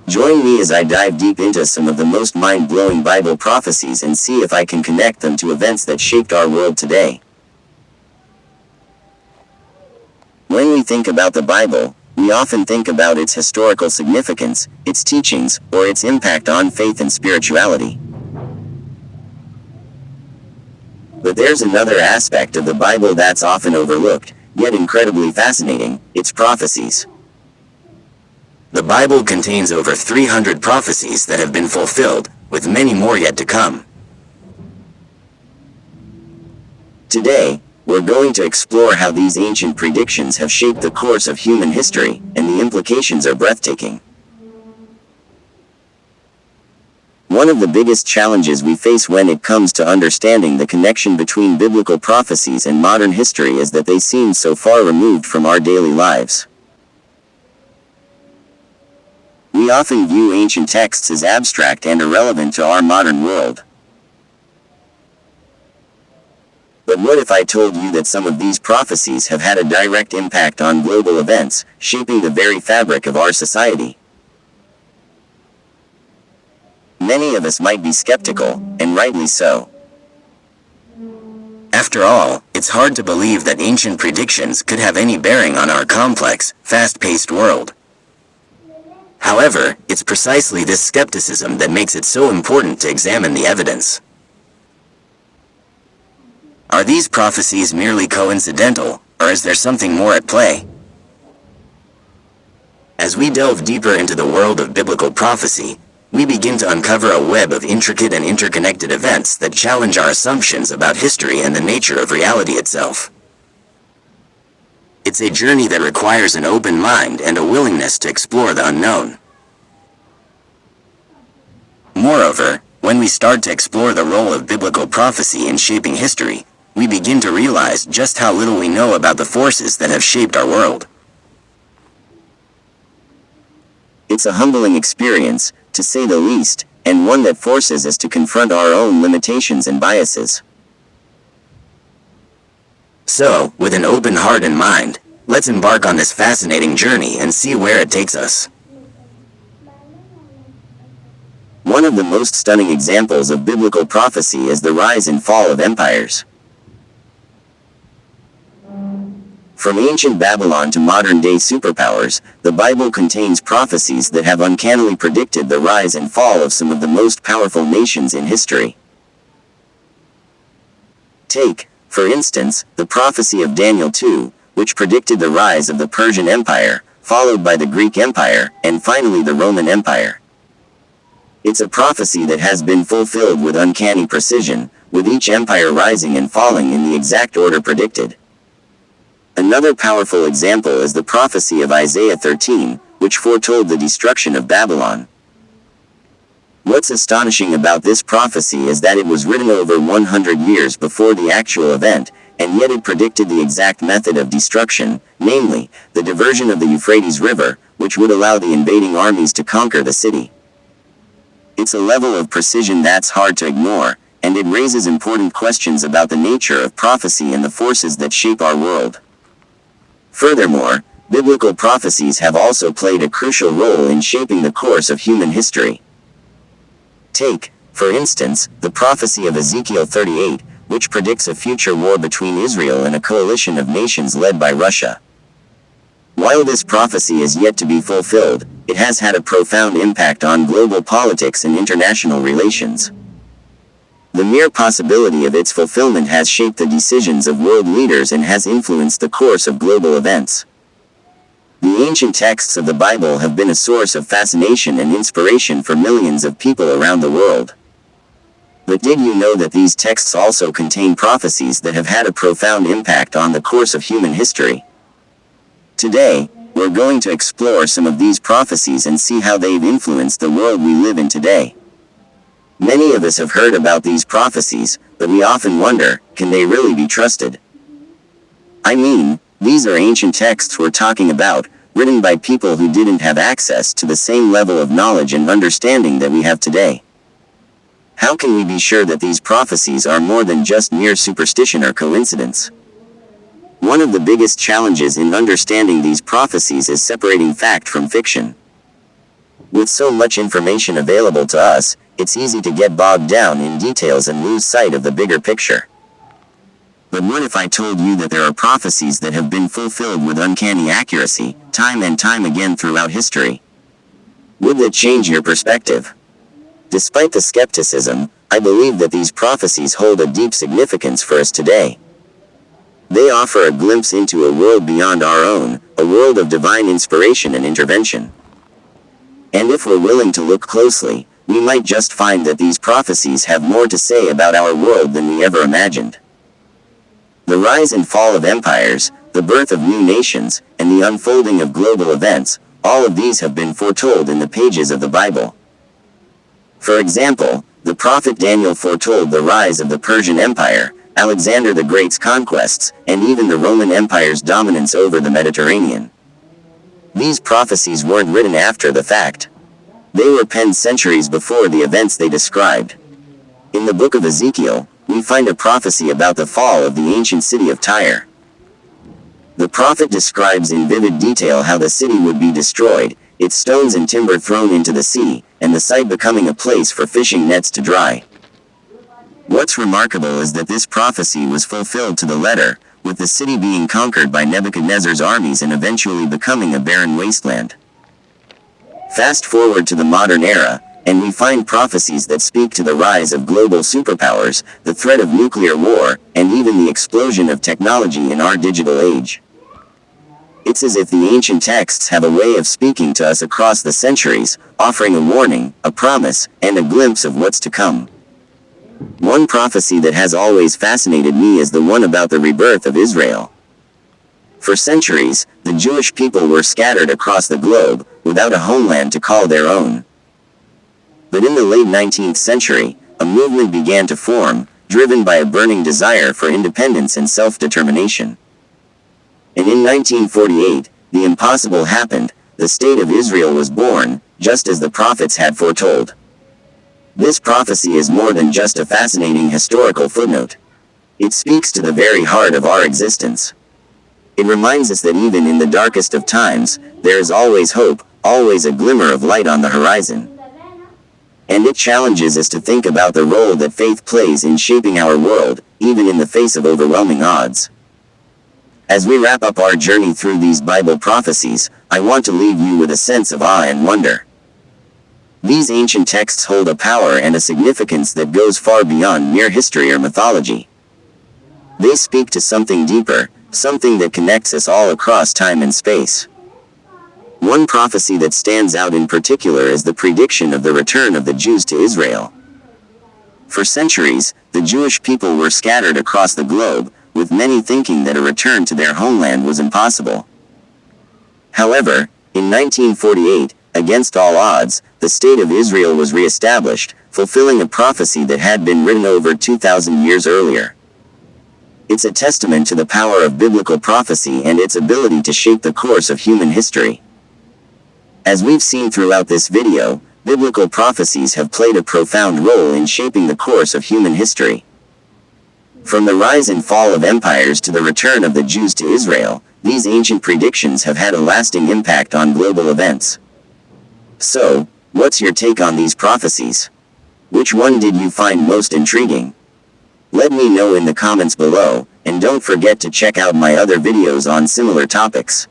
Join me as I dive deep into some of the most mind-blowing Bible prophecies and see if I can connect them to events that shaped our world today. When we think about the Bible, we often think about its historical significance, its teachings, or its impact on faith and spirituality. But there's another aspect of the Bible that's often overlooked, yet incredibly fascinating: its prophecies. The Bible contains over 300 prophecies that have been fulfilled, with many more yet to come. Today, we're going to explore how these ancient predictions have shaped the course of human history, and the implications are breathtaking. One of the biggest challenges we face when it comes to understanding the connection between biblical prophecies and modern history is that they seem so far removed from our daily lives. We often view ancient texts as abstract and irrelevant to our modern world. But what if I told you that some of these prophecies have had a direct impact on global events, shaping the very fabric of our society? Many of us might be skeptical, and rightly so. After all, it's hard to believe that ancient predictions could have any bearing on our complex, fast-paced world. However, it's precisely this skepticism that makes it so important to examine the evidence. Are these prophecies merely coincidental, or is there something more at play? As we delve deeper into the world of biblical prophecy, we begin to uncover a web of intricate and interconnected events that challenge our assumptions about history and the nature of reality itself. It's a journey that requires an open mind and a willingness to explore the unknown. Moreover, when we start to explore the role of biblical prophecy in shaping history, we begin to realize just how little we know about the forces that have shaped our world. It's a humbling experience, to say the least, and one that forces us to confront our own limitations and biases. So, with an open heart and mind, let's embark on this fascinating journey and see where it takes us. One of the most stunning examples of biblical prophecy is the rise and fall of empires. From ancient Babylon to modern-day superpowers, the Bible contains prophecies that have uncannily predicted the rise and fall of some of the most powerful nations in history. Take, for instance, the prophecy of Daniel 2, which predicted the rise of the Persian Empire, followed by the Greek Empire, and finally the Roman Empire. It's a prophecy that has been fulfilled with uncanny precision, with each empire rising and falling in the exact order predicted. Another powerful example is the prophecy of Isaiah 13, which foretold the destruction of Babylon. What's astonishing about this prophecy is that it was written over 100 years before the actual event, and yet it predicted the exact method of destruction, namely, the diversion of the Euphrates River, which would allow the invading armies to conquer the city. It's a level of precision that's hard to ignore, and it raises important questions about the nature of prophecy and the forces that shape our world. Furthermore, biblical prophecies have also played a crucial role in shaping the course of human history. Take, for instance, the prophecy of Ezekiel 38, which predicts a future war between Israel and a coalition of nations led by Russia. While this prophecy is yet to be fulfilled, it has had a profound impact on global politics and international relations. The mere possibility of its fulfillment has shaped the decisions of world leaders and has influenced the course of global events. The ancient texts of the Bible have been a source of fascination and inspiration for millions of people around the world. But did you know that these texts also contain prophecies that have had a profound impact on the course of human history? Today, we're going to explore some of these prophecies and see how they've influenced the world we live in today. Many of us have heard about these prophecies, but we often wonder, can they really be trusted? I mean, these are ancient texts we're talking about, written by people who didn't have access to the same level of knowledge and understanding that we have today. How can we be sure that these prophecies are more than just mere superstition or coincidence? One of the biggest challenges in understanding these prophecies is separating fact from fiction. With so much information available to us, it's easy to get bogged down in details and lose sight of the bigger picture. But what if I told you that there are prophecies that have been fulfilled with uncanny accuracy, time and time again throughout history? Would that change your perspective? Despite the skepticism, I believe that these prophecies hold a deep significance for us today. They offer a glimpse into a world beyond our own, a world of divine inspiration and intervention. And if we're willing to look closely, we might just find that these prophecies have more to say about our world than we ever imagined. The rise and fall of empires, the birth of new nations, and the unfolding of global events, all of these have been foretold in the pages of the Bible. For example, the prophet Daniel foretold the rise of the Persian Empire, Alexander the Great's conquests, and even the Roman Empire's dominance over the Mediterranean. These prophecies weren't written after the fact. They were penned centuries before the events they described. In the book of Ezekiel, we find a prophecy about the fall of the ancient city of Tyre. The prophet describes in vivid detail how the city would be destroyed, its stones and timber thrown into the sea, and the site becoming a place for fishing nets to dry. What's remarkable is that this prophecy was fulfilled to the letter, with the city being conquered by Nebuchadnezzar's armies and eventually becoming a barren wasteland. Fast forward to the modern era, and we find prophecies that speak to the rise of global superpowers, the threat of nuclear war, and even the explosion of technology in our digital age. It's as if the ancient texts have a way of speaking to us across the centuries, offering a warning, a promise, and a glimpse of what's to come. One prophecy that has always fascinated me is the one about the rebirth of Israel. For centuries, the Jewish people were scattered across the globe, without a homeland to call their own. But in the late 19th century, a movement began to form, driven by a burning desire for independence and self-determination. And in 1948, the impossible happened, the State of Israel was born, just as the prophets had foretold. This prophecy is more than just a fascinating historical footnote. It speaks to the very heart of our existence. It reminds us that even in the darkest of times, there is always hope, always a glimmer of light on the horizon. And it challenges us to think about the role that faith plays in shaping our world, even in the face of overwhelming odds. As we wrap up our journey through these Bible prophecies, I want to leave you with a sense of awe and wonder. These ancient texts hold a power and a significance that goes far beyond mere history or mythology. They speak to something deeper, something that connects us all across time and space. One prophecy that stands out in particular is the prediction of the return of the Jews to Israel. For centuries, the Jewish people were scattered across the globe, with many thinking that a return to their homeland was impossible. However, in 1948, against all odds, the State of Israel was reestablished, fulfilling a prophecy that had been written over 2,000 years earlier. It's a testament to the power of biblical prophecy and its ability to shape the course of human history. As we've seen throughout this video, biblical prophecies have played a profound role in shaping the course of human history. From the rise and fall of empires to the return of the Jews to Israel, these ancient predictions have had a lasting impact on global events. So, what's your take on these prophecies? Which one did you find most intriguing? Let me know in the comments below, and don't forget to check out my other videos on similar topics.